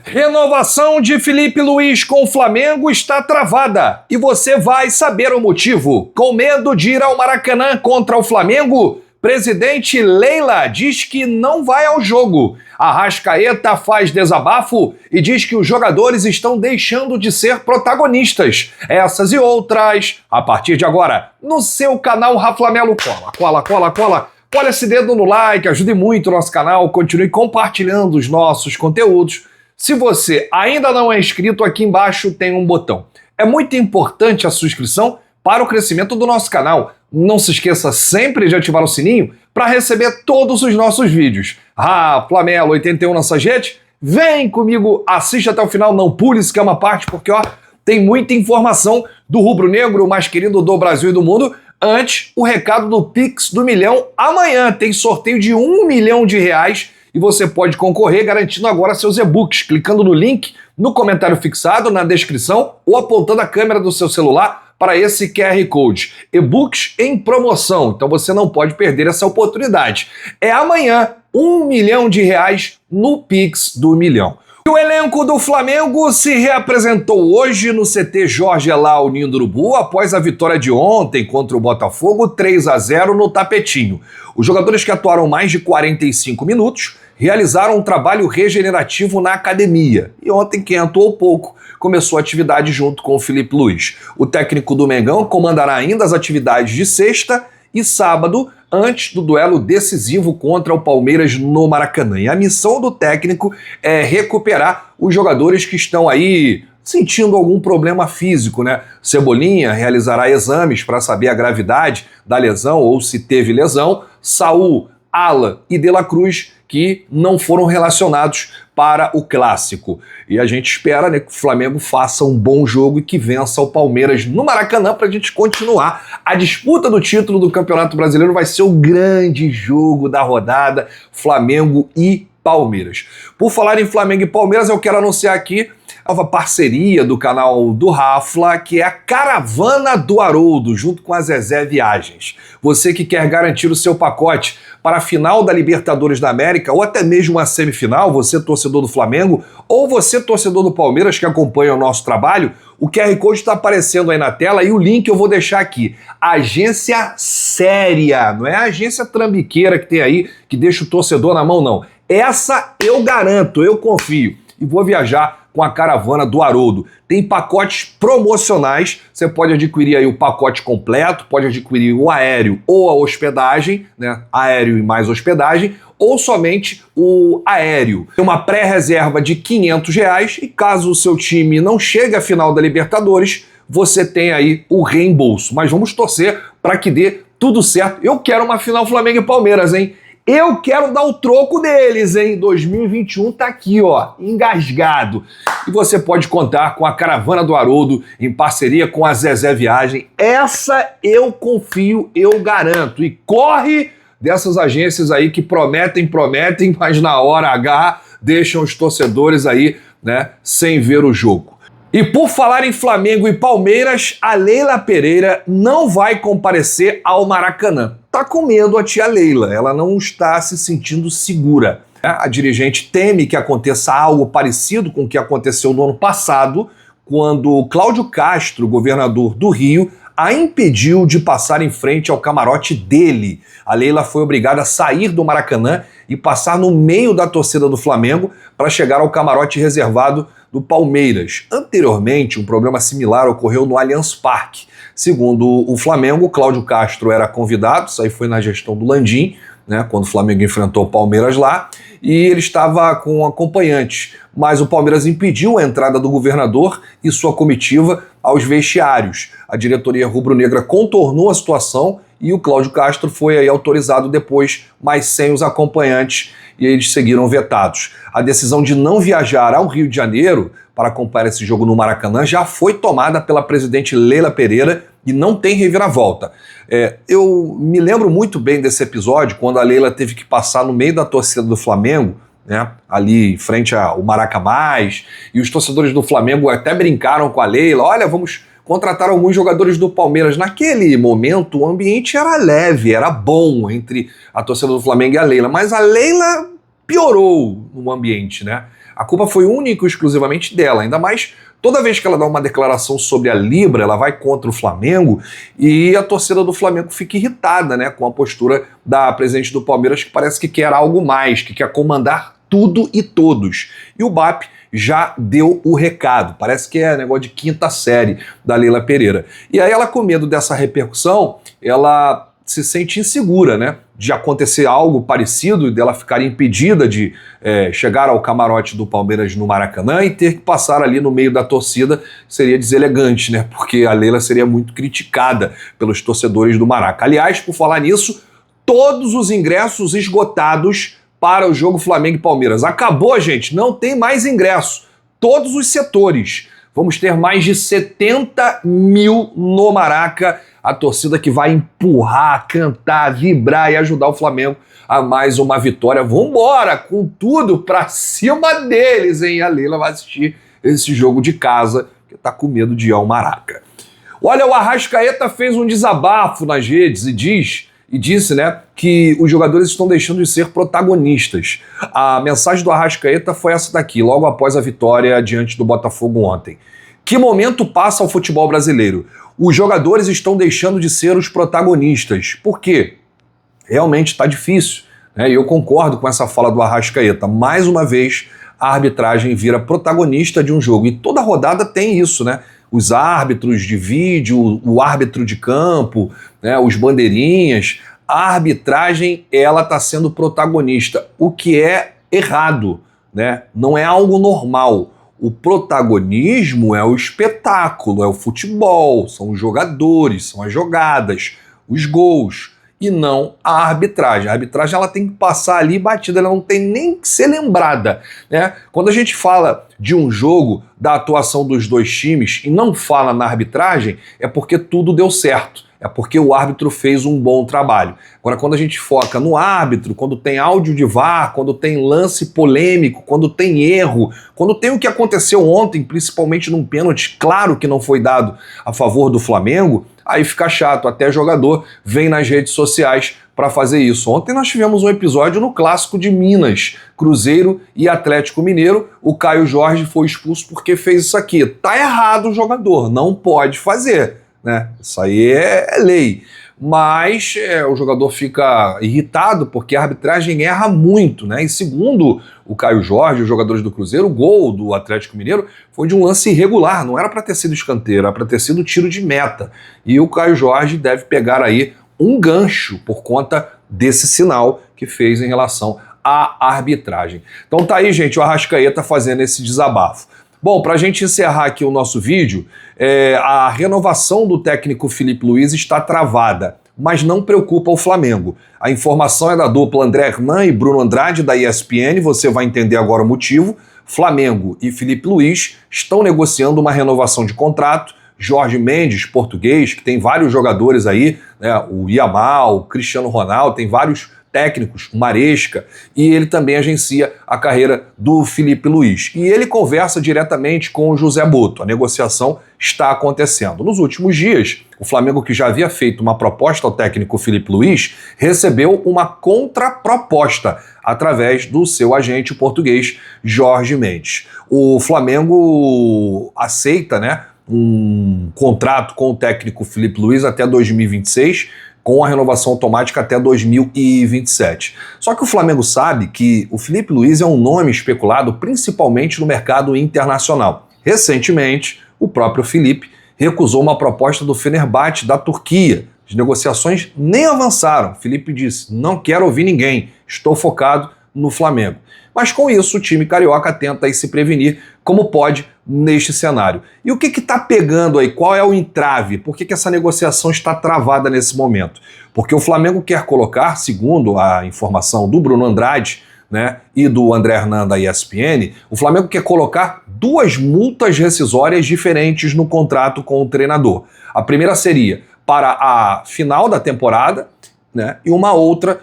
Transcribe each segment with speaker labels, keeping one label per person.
Speaker 1: Renovação de Filipe Luís com o Flamengo está travada e você vai saber o motivo. Com medo de ir ao Maracanã contra o Flamengo, presidente Leila diz que não vai ao jogo. Arrascaeta faz desabafo e diz que os jogadores estão deixando de ser protagonistas. Essas e outras, a partir de agora, no seu canal Raflamelo. Cola esse dedo no like, ajude muito o nosso canal, continue compartilhando os nossos conteúdos. Se você ainda não é inscrito, aqui embaixo tem um botão. É muito importante a sua inscrição para o crescimento do nosso canal. Não se esqueça sempre de ativar o sininho para receber todos os nossos vídeos. Flamelo 81 nessas redes, vem comigo, assiste até o final, não pule esse que é uma parte, porque tem muita informação do rubro-negro mais querido do Brasil e do mundo. Antes, o recado do Pix do Milhão. Amanhã tem sorteio de R$1 milhão e você pode concorrer garantindo agora seus e-books, clicando no link no comentário fixado, na descrição ou apontando a câmera do seu celular para esse QR Code. E-books em promoção, então você não pode perder essa oportunidade. É amanhã, R$1 milhão no Pix do Milhão. O elenco do Flamengo se reapresentou hoje no CT Jorge Elal Ninho do Urubu após a vitória de ontem contra o Botafogo 3-0 no tapetinho. Os jogadores que atuaram mais de 45 minutos realizaram um trabalho regenerativo na academia. E ontem quem atuou pouco começou a atividade junto com o Filipe Luís. O técnico do Mengão comandará ainda as atividades de sexta e sábado, antes do duelo decisivo contra o Palmeiras no Maracanã. E a missão do técnico é recuperar os jogadores que estão aí sentindo algum problema físico, né? Cebolinha realizará exames para saber a gravidade da lesão ou se teve lesão. Saul, Alan e De La Cruz, que não foram relacionados para o Clássico. E a gente espera, né, que o Flamengo faça um bom jogo e que vença o Palmeiras no Maracanã para a gente continuar. A disputa do título do Campeonato Brasileiro vai ser o grande jogo da rodada, Flamengo e Palmeiras. Por falar em Flamengo e Palmeiras, eu quero anunciar aqui a nova parceria do canal do Rafla, que é a Caravana do Haroldo, junto com a Zezé Viagens. Você que quer garantir o seu pacote para a final da Libertadores da América, ou até mesmo a semifinal, você torcedor do Flamengo, ou você torcedor do Palmeiras que acompanha o nosso trabalho, o QR Code está aparecendo aí na tela e o link eu vou deixar aqui. Agência séria, não é a agência trambiqueira que tem aí, que deixa o torcedor na mão, não. Essa eu garanto, eu confio. E vou viajar com a Caravana do Haroldo. Tem pacotes promocionais, você pode adquirir aí o pacote completo, pode adquirir o aéreo ou a hospedagem, né? Aéreo e mais hospedagem, ou somente o aéreo. Tem uma pré-reserva de R$500 e caso o seu time não chegue à final da Libertadores, você tem aí o reembolso. Mas vamos torcer para que dê tudo certo. Eu quero uma final Flamengo e Palmeiras, hein? Eu quero dar o troco deles, hein? 2021 tá aqui, engasgado. E você pode contar com a Caravana do Haroldo em parceria com a Zezé Viagem. Essa eu confio, eu garanto. E corre dessas agências aí que prometem, mas na hora H deixam os torcedores aí, né, sem ver o jogo. E por falar em Flamengo e Palmeiras, a Leila Pereira não vai comparecer ao Maracanã. Tá com medo a tia Leila, ela não está se sentindo segura. A dirigente teme que aconteça algo parecido com o que aconteceu no ano passado, quando Cláudio Castro, governador do Rio, a impediu de passar em frente ao camarote dele. A Leila foi obrigada a sair do Maracanã e passar no meio da torcida do Flamengo para chegar ao camarote reservado do Palmeiras. Anteriormente, um problema similar ocorreu no Allianz Parque. Segundo o Flamengo, Cláudio Castro era convidado, isso aí foi na gestão do Landim, né, quando o Flamengo enfrentou o Palmeiras lá, e ele estava com acompanhantes, mas o Palmeiras impediu a entrada do governador e sua comitiva aos vestiários. A diretoria rubro-negra contornou a situação e o Cláudio Castro foi aí autorizado depois, mas sem os acompanhantes, e eles seguiram vetados. A decisão de não viajar ao Rio de Janeiro para acompanhar esse jogo no Maracanã já foi tomada pela presidente Leila Pereira e não tem reviravolta. Eu me lembro muito bem desse episódio, quando a Leila teve que passar no meio da torcida do Flamengo, né, ali em frente ao Maracamás, e os torcedores do Flamengo até brincaram com a Leila, olha, vamos contratar alguns jogadores do Palmeiras. Naquele momento o ambiente era leve, era bom entre a torcida do Flamengo e a Leila, mas a Leila piorou no ambiente, né? A culpa foi única e exclusivamente dela, ainda mais toda vez que ela dá uma declaração sobre a Libra, ela vai contra o Flamengo e a torcida do Flamengo fica irritada, né, com a postura da presidente do Palmeiras, que parece que quer algo mais, que quer comandar tudo e todos. E o BAP já deu o recado, parece que é negócio de quinta série da Leila Pereira. E aí ela, com medo dessa repercussão, ela se sente insegura, né, de acontecer algo parecido e dela ficar impedida de chegar ao camarote do Palmeiras no Maracanã e ter que passar ali no meio da torcida. Seria deselegante, né, porque a Leila seria muito criticada pelos torcedores do Maraca. Aliás, por falar nisso, todos os ingressos esgotados para o jogo Flamengo e Palmeiras. Acabou, gente, não tem mais ingresso. Todos os setores. Vamos ter mais de 70 mil no Maraca, a torcida que vai empurrar, cantar, vibrar e ajudar o Flamengo a mais uma vitória. Vambora, com tudo pra cima deles, hein? A Leila vai assistir esse jogo de casa, que tá com medo de ir ao Maraca. Olha, o Arrascaeta fez um desabafo nas redes e disse, né, que os jogadores estão deixando de ser protagonistas. A mensagem do Arrascaeta foi essa daqui, logo após a vitória diante do Botafogo ontem. Que momento passa o futebol brasileiro? Os jogadores estão deixando de ser os protagonistas. Por quê? Realmente está difícil, né? E eu concordo com essa fala do Arrascaeta. Mais uma vez, a arbitragem vira protagonista de um jogo. E toda rodada tem isso, né? Os árbitros de vídeo, o árbitro de campo, né, os bandeirinhas. A arbitragem, ela está sendo protagonista, o que é errado, né? Não é algo normal. O protagonismo é o espetáculo, é o futebol, são os jogadores, são as jogadas, os gols, e não a arbitragem. A arbitragem, ela tem que passar ali batida, ela não tem nem que ser lembrada, né? Quando a gente fala de um jogo, da atuação dos dois times, e não fala na arbitragem, é porque tudo deu certo. É porque o árbitro fez um bom trabalho. Agora, quando a gente foca no árbitro, quando tem áudio de VAR, quando tem lance polêmico, quando tem erro, quando tem o que aconteceu ontem, principalmente num pênalti, claro que não foi dado a favor do Flamengo, aí fica chato. Até jogador vem nas redes sociais para fazer isso. Ontem nós tivemos um episódio no Clássico de Minas, Cruzeiro e Atlético Mineiro. O Caio Jorge foi expulso porque fez isso aqui. Tá errado o jogador, não pode fazer, né? Isso aí é lei. Mas o jogador fica irritado porque a arbitragem erra muito, né? E segundo o Caio Jorge, os jogadores do Cruzeiro, o gol do Atlético Mineiro foi de um lance irregular, não era para ter sido escanteio, era para ter sido tiro de meta. E o Caio Jorge deve pegar aí um gancho por conta desse sinal que fez em relação à arbitragem. Então tá aí, gente, o Arrascaeta fazendo esse desabafo. Bom, para a gente encerrar aqui o nosso vídeo, a renovação do técnico Filipe Luiz está travada, mas não preocupa o Flamengo. A informação é da dupla André Hernan e Bruno Andrade, da ESPN, você vai entender agora o motivo. Flamengo e Filipe Luiz estão negociando uma renovação de contrato. Jorge Mendes, português, que tem vários jogadores aí, né, o Yamal, o Cristiano Ronaldo, tem vários técnicos, o Maresca, e ele também agencia a carreira do Filipe Luiz. E ele conversa diretamente com o José Boto. A negociação está acontecendo. Nos últimos dias, o Flamengo, que já havia feito uma proposta ao técnico Filipe Luiz, recebeu uma contraproposta através do seu agente português, Jorge Mendes. O Flamengo aceita, né, um contrato com o técnico Filipe Luiz até 2026, com a renovação automática até 2027. Só que o Flamengo sabe que o Filipe Luiz é um nome especulado principalmente no mercado internacional. Recentemente, o próprio Filipe recusou uma proposta do Fenerbahçe da Turquia. As negociações nem avançaram. Filipe disse: não quero ouvir ninguém, estou focado no Flamengo. Mas com isso o time carioca tenta aí se prevenir como pode neste cenário. E o que está pegando aí? Qual é o entrave? Por que essa negociação está travada nesse momento? Porque o Flamengo quer colocar, segundo a informação do Bruno Andrade, né, e do André Hernan da ESPN, o Flamengo quer colocar duas multas rescisórias diferentes no contrato com o treinador. A primeira seria para a final da temporada, né, e uma outra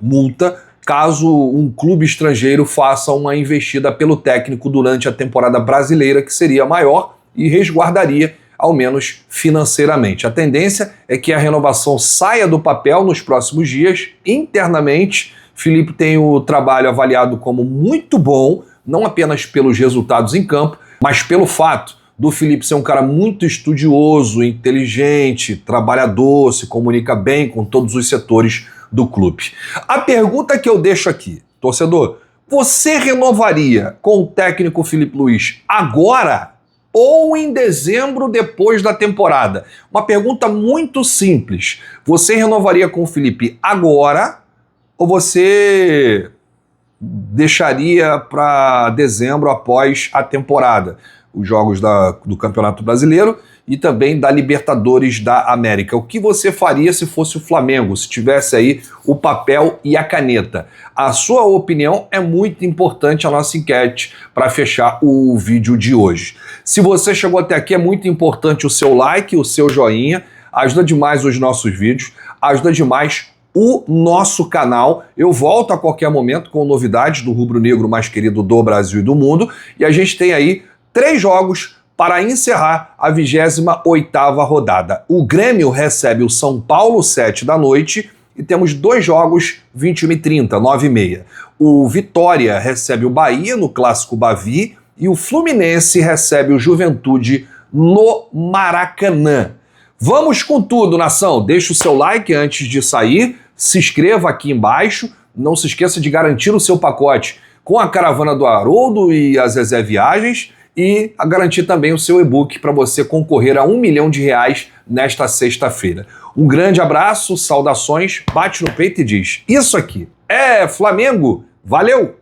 Speaker 1: multa caso um clube estrangeiro faça uma investida pelo técnico durante a temporada brasileira, que seria maior e resguardaria, ao menos financeiramente. A tendência é que a renovação saia do papel nos próximos dias. Internamente, Filipe tem o trabalho avaliado como muito bom, não apenas pelos resultados em campo, mas pelo fato do Felipe ser um cara muito estudioso, inteligente, trabalhador, se comunica bem com todos os setores do clube. A pergunta que eu deixo aqui, torcedor, você renovaria com o técnico Felipe Luiz agora ou em dezembro depois da temporada? Uma pergunta muito simples. Você renovaria com o Felipe agora ou você deixaria para dezembro após a temporada? Os jogos do Campeonato Brasileiro e também da Libertadores da América. O que você faria se fosse o Flamengo, se tivesse aí o papel e a caneta? A sua opinião é muito importante, a nossa enquete, para fechar o vídeo de hoje. Se você chegou até aqui, é muito importante o seu like, o seu joinha, ajuda demais os nossos vídeos, ajuda demais o nosso canal. Eu volto a qualquer momento com novidades do rubro-negro mais querido do Brasil e do mundo, e a gente tem aí 3 jogos para encerrar a 28ª rodada. O Grêmio recebe o São Paulo 7 da noite e temos 2 jogos 21h30, 9h30. O Vitória recebe o Bahia no Clássico Bavi e o Fluminense recebe o Juventude no Maracanã. Vamos com tudo, nação! Deixa o seu like antes de sair, se inscreva aqui embaixo, não se esqueça de garantir o seu pacote com a Caravana do Haroldo e a Zezé Viagens, e a garantir também o seu e-book para você concorrer a R$1 milhão nesta sexta-feira. Um grande abraço, saudações, bate no peito e diz: isso aqui é Flamengo, valeu!